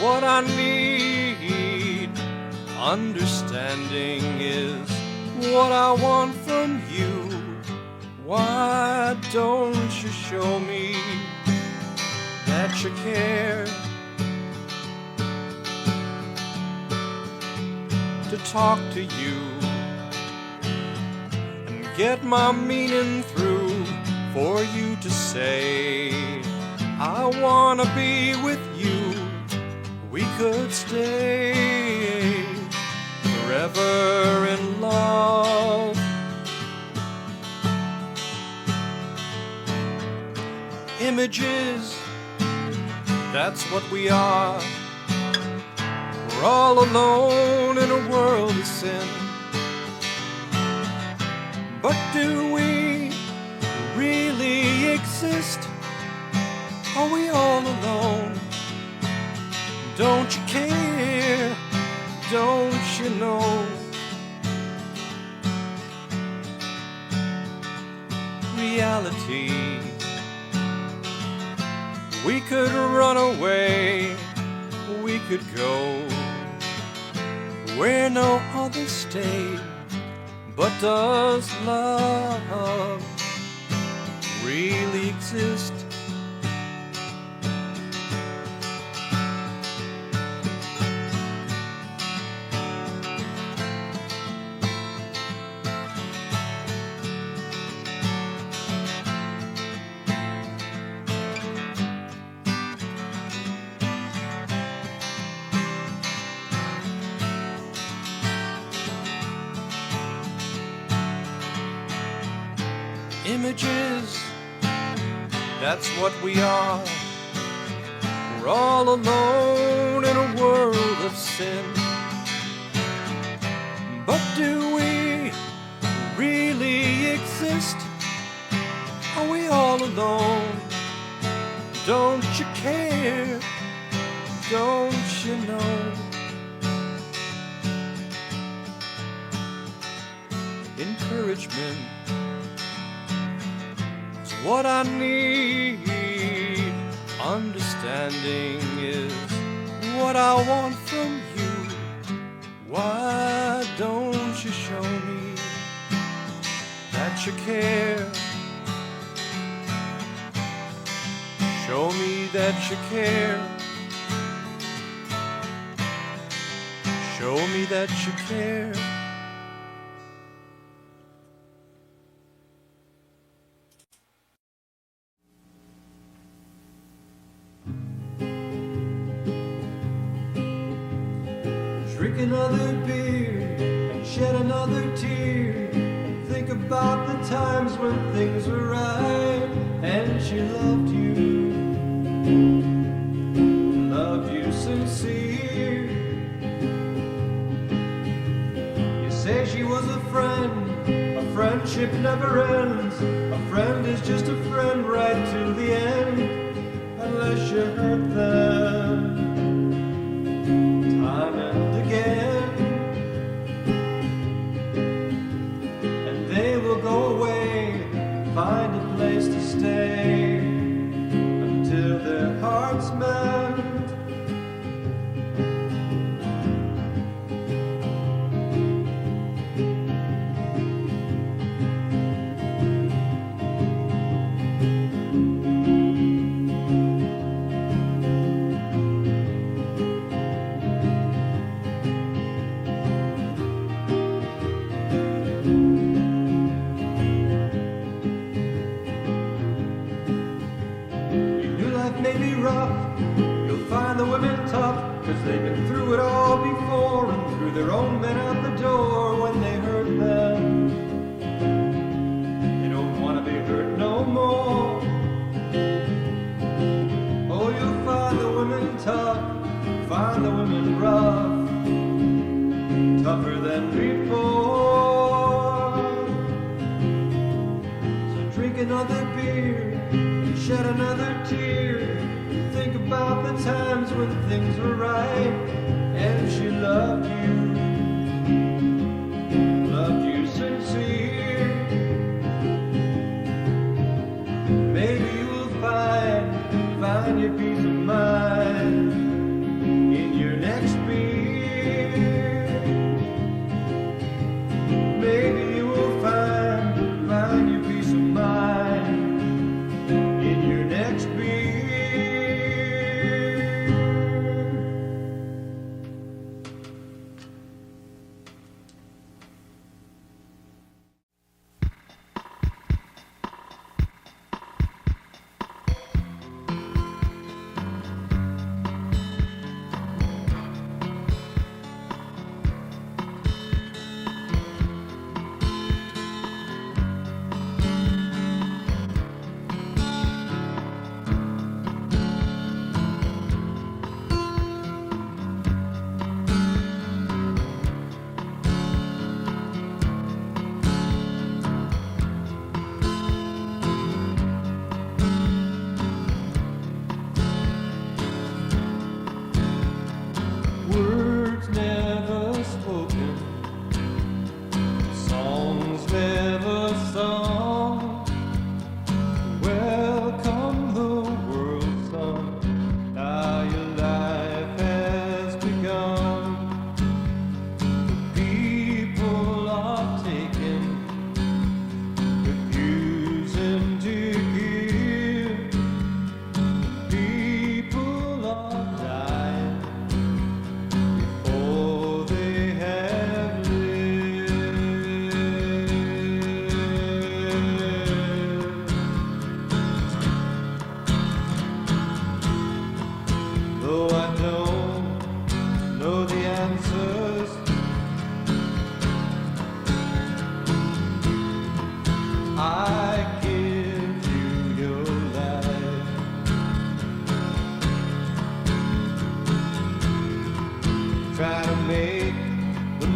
what I need. Understanding is what I want from you. Why don't you show me that you care? To talk to you and get my meaning through, for you to say, I wanna be with you. We could stay forever in love. Images, that's what we are. We're all alone in a world of sin. But do we really exist? Are we all alone? Don't you care? Don't you know? Reality. We could run away. We could go where no others stay. But does love really exist? Images, that's what we are. We're all alone in a world of sin. But do we really exist? Are we all alone? Don't you care? Don't you know? Encouragement, what I need. Understanding is what I want from you. Why don't you show me that you care? Show me that you care. Show me that you care. Drink another beer and shed another tear. Think about the times when things were right and she loved you sincere. You say she was a friendship never ends. A friend is just a friend right to the end, unless you hurt them time and again, and they will go away, find a place to stay until their hearts mend. You'll find the women tough, 'cause they've been through it all before, and threw their own men out the door when they hurt them. They don't want to be hurt no more. Oh, you'll find the women tough, find the women rough, tougher than before. So drink another beer, shed another tear. Think about the times when things were right and she loved you sincere. Maybe you'll find your peace of mind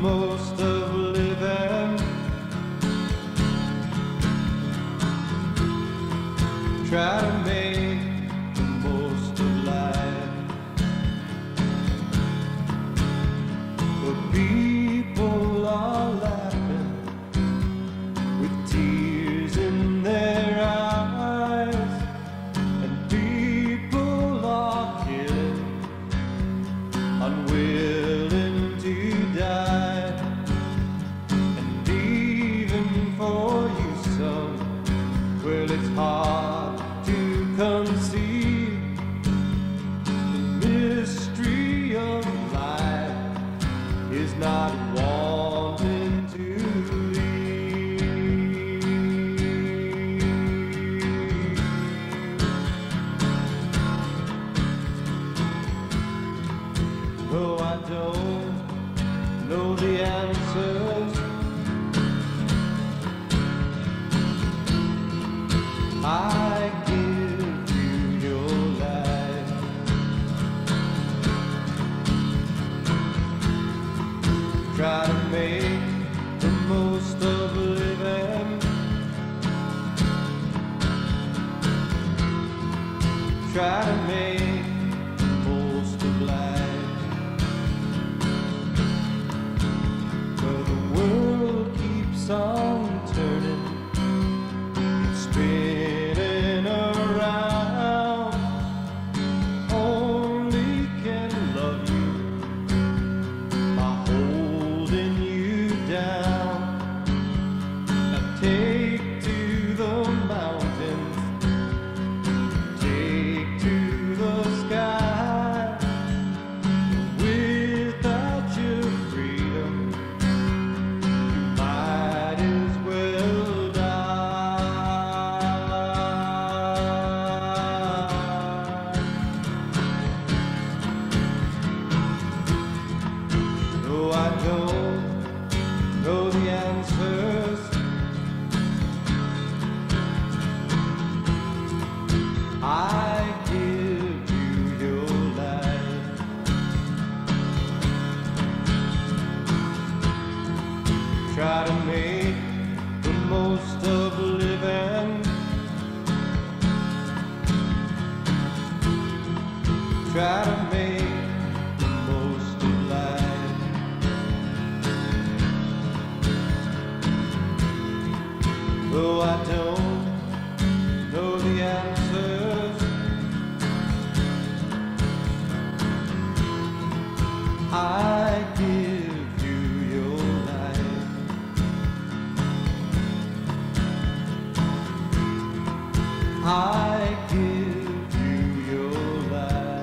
most of living. Try to make the most of life. But people are laughing with tears in their eyes, and people are killing, unwilling to die. And even for you some, well, it's hard to conceive the mystery of life is not wanting to leave. Though I don't know the answers, I give you your life. Try to make the most of living. Try to make the most of life. Well, the world keeps on turning, spinning around. Only can love you by holding you down. Now take to the mountains, take to the sky. Without your freedom, you might as well die. No, I don't know the answers. I give you your life. Try to make the most of living. Try to make the most of life. Though I don't know the answers, I give you your life. I give you your life.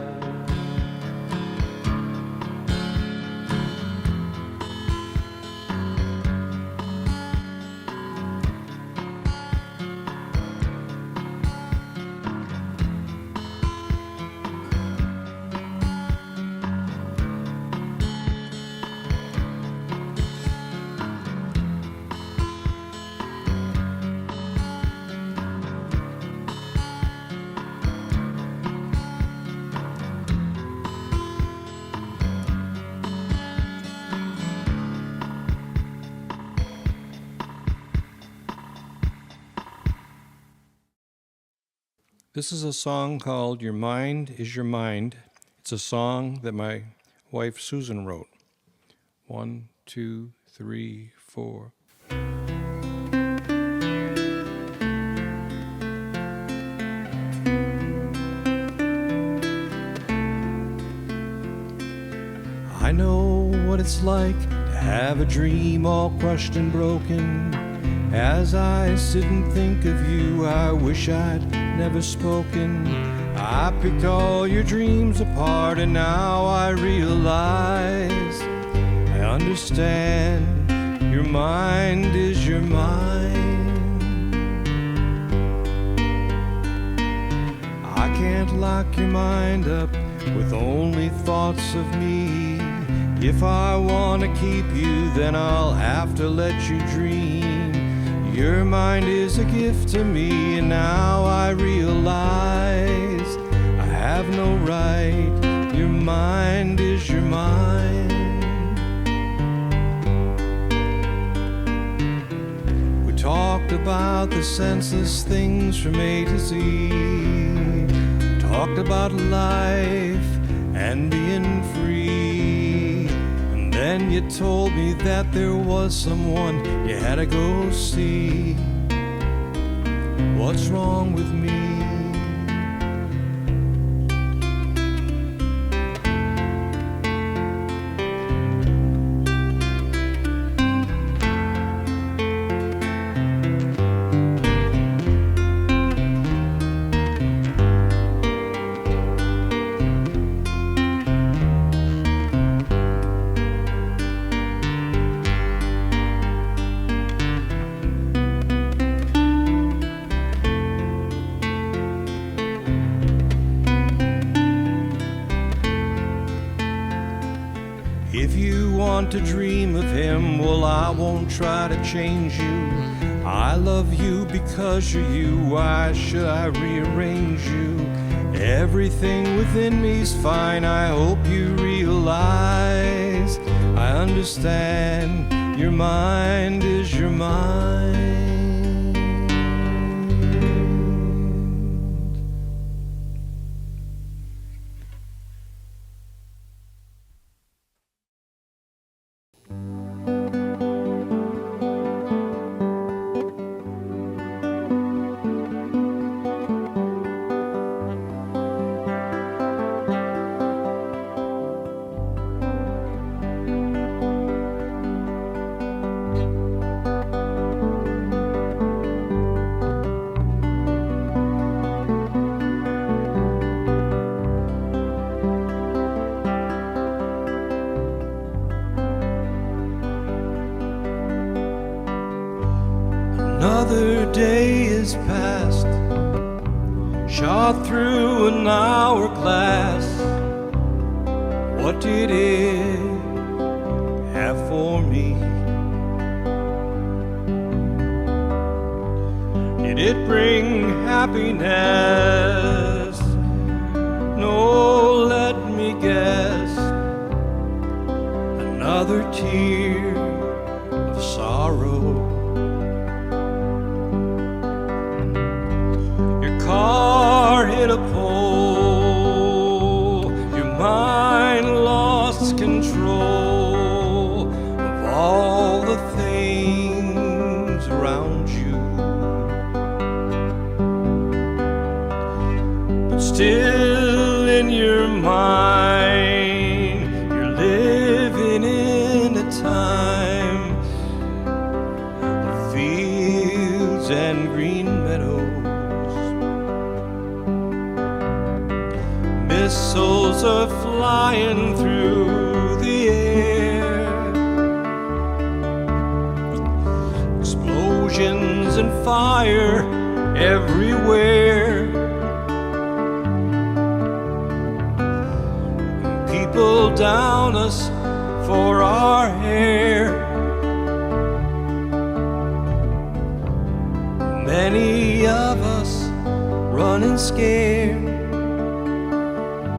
This is a song called Your Mind Is Your Mind. It's a song that my wife Susan wrote. 1, 2, 3, 4. I know what it's like to have a dream all crushed and broken. As I sit and think of you, I wish I'd never spoken. I picked all your dreams apart, and now I realize, I understand, your mind is your mind. I can't lock your mind up with only thoughts of me. If I want to keep you, then I'll have to let you dream. Your mind is a gift to me, and now I realize I have no right. Your mind is your mind. talked about the senseless things from A to Z. Talked about life and being free. And then you told me that there was someone you had to go see. What's wrong with me? If you want to dream of him, well, I won't try to change you. I love you because you're you. Why should I rearrange you? Everything within me's fine. I hope you realize I understand your mind is your mind. Another day is past, shot through an hourglass. What did it have for me? Did it bring happiness? No, let me guess. Another tear of sorrow. Car hit a pole, your mind lost control of all the things around you. But still in your mind, you're living in a time of fields and green meadows. Missiles are flying through the air. Explosions and fire everywhere. People down us for our hair. Many of us running scared.